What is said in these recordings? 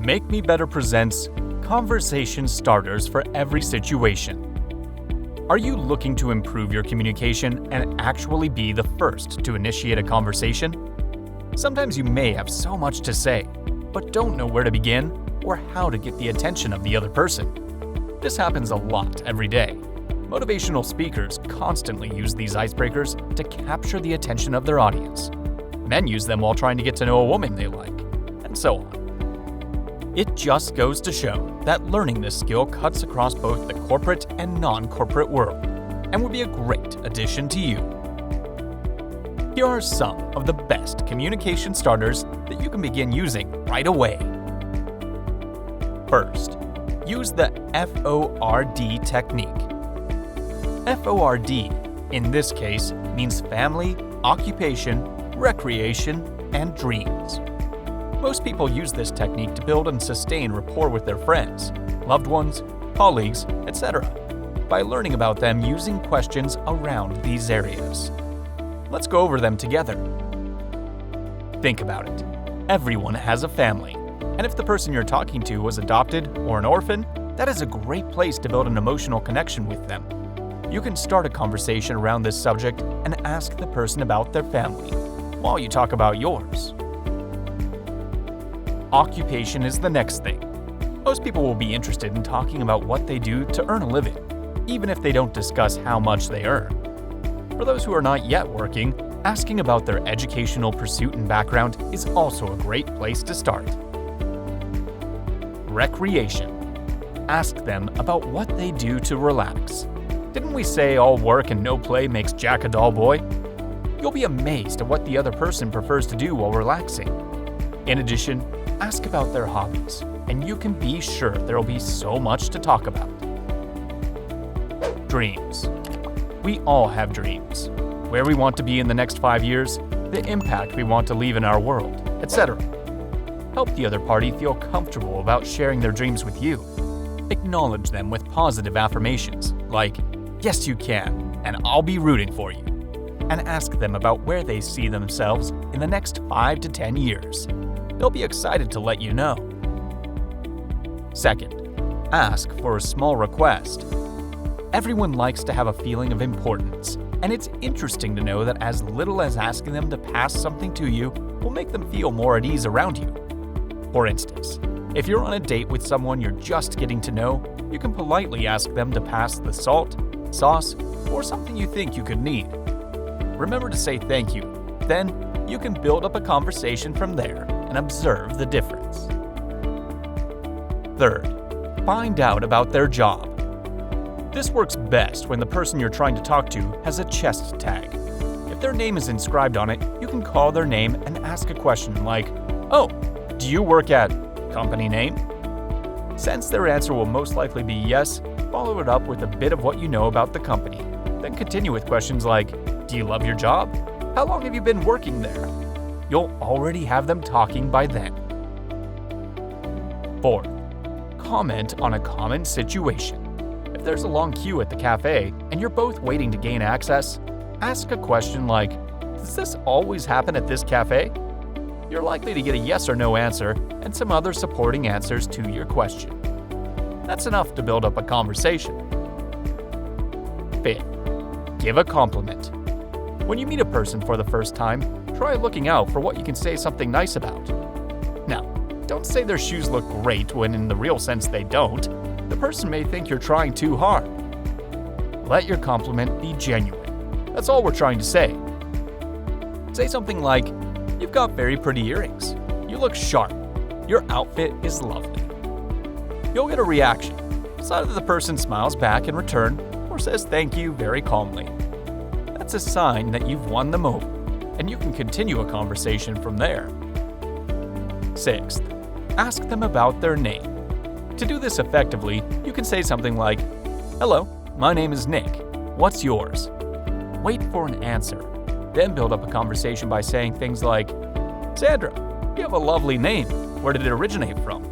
Make Me Better presents conversation starters for every situation. Are you looking to improve your communication and actually be the first to initiate a conversation? Sometimes you may have so much to say, but don't know where to begin or how to get the attention of the other person. This happens a lot every day. Motivational speakers constantly use these icebreakers to capture the attention of their audience. Men use them while trying to get to know a woman they like, and so on. It just goes to show that learning this skill cuts across both the corporate and non-corporate world, and would be a great addition to you. Here are some of the best communication starters that you can begin using right away. First, use the FORD technique. FORD, in this case, means family, occupation, recreation, and dreams. Most people use this technique to build and sustain rapport with their friends, loved ones, colleagues, etc., by learning about them using questions around these areas. Let's go over them together. Think about it. Everyone has a family, and if the person you're talking to was adopted or an orphan, that is a great place to build an emotional connection with them. You can start a conversation around this subject and ask the person about their family, while you talk about yours. Occupation is the next thing. Most people will be interested in talking about what they do to earn a living, even if they don't discuss how much they earn. For those who are not yet working, asking about their educational pursuit and background is also a great place to start. Recreation. Ask them about what they do to relax. Didn't we say all work and no play makes Jack a dull boy? You'll be amazed at what the other person prefers to do while relaxing. In addition, ask about their hobbies, and you can be sure there will be so much to talk about. Dreams. We all have dreams. Where we want to be in the next 5 years, the impact we want to leave in our world, etc. Help the other party feel comfortable about sharing their dreams with you. Acknowledge them with positive affirmations, like, "Yes, you can, and I'll be rooting for you." And ask them about where they see themselves in the next 5 to 10 years. They'll be excited to let you know. Second, ask for a small request. Everyone likes to have a feeling of importance, and it's interesting to know that as little as asking them to pass something to you will make them feel more at ease around you. For instance, if you're on a date with someone you're just getting to know, you can politely ask them to pass the salt, sauce, or something you think you could need. Remember to say thank you. Then, you can build up a conversation from there and observe the difference. Third, find out about their job. This works best when the person you're trying to talk to has a chest tag. If their name is inscribed on it, you can call their name and ask a question like, "Oh, do you work at company name?" Since their answer will most likely be yes, follow it up with a bit of what you know about the company. Then continue with questions like, "Do you love your job? How long have you been working there?" You'll already have them talking by then. Fourth, comment on a common situation. If there's a long queue at the cafe and you're both waiting to gain access, ask a question like, "Does this always happen at this cafe?" You're likely to get a yes or no answer and some other supporting answers to your question. That's enough to build up a conversation. Fifth, give a compliment. When you meet a person for the first time, try looking out for what you can say something nice about. Now, don't say their shoes look great when in the real sense they don't. The person may think you're trying too hard. Let your compliment be genuine. That's all we're trying to say. Say something like, "You've got very pretty earrings. You look sharp. Your outfit is lovely." You'll get a reaction. Either the person smiles back in return or says thank you very calmly. That's a sign that you've won them over, and you can continue a conversation from there. Sixth, ask them about their name. To do this effectively, you can say something like, "Hello, my name is Nick. What's yours?" Wait for an answer. Then build up a conversation by saying things like, "Sandra, you have a lovely name. Where did it originate from?"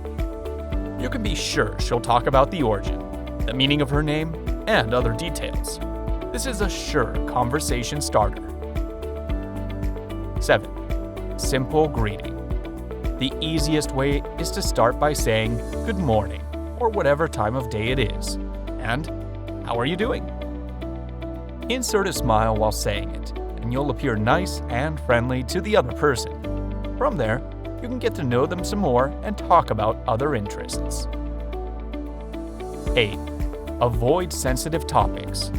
You can be sure she'll talk about the origin, the meaning of her name, and other details. This is a sure conversation starter. 7. Simple greeting. The easiest way is to start by saying good morning, or whatever time of day it is, and how are you doing? Insert a smile while saying it, and you'll appear nice and friendly to the other person. From there, you can get to know them some more and talk about other interests. 8. Avoid sensitive topics.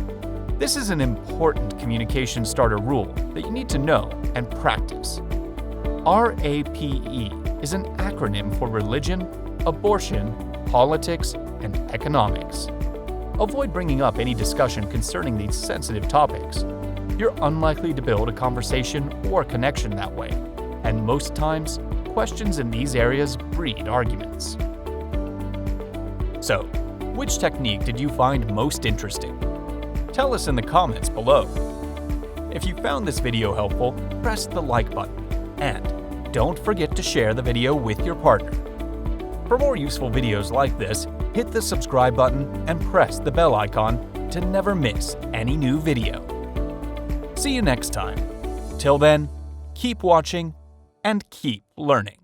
This is an important communication starter rule that you need to know and practice. RAPE is an acronym for religion, abortion, politics, and economics. Avoid bringing up any discussion concerning these sensitive topics. You're unlikely to build a conversation or connection that way, and most times, questions in these areas breed arguments. So, which technique did you find most interesting? Tell us in the comments below. If you found this video helpful, press the like button, and don't forget to share the video with your partner. For more useful videos like this, hit the subscribe button and press the bell icon to never miss any new video. See you next time. Till then, keep watching and keep learning.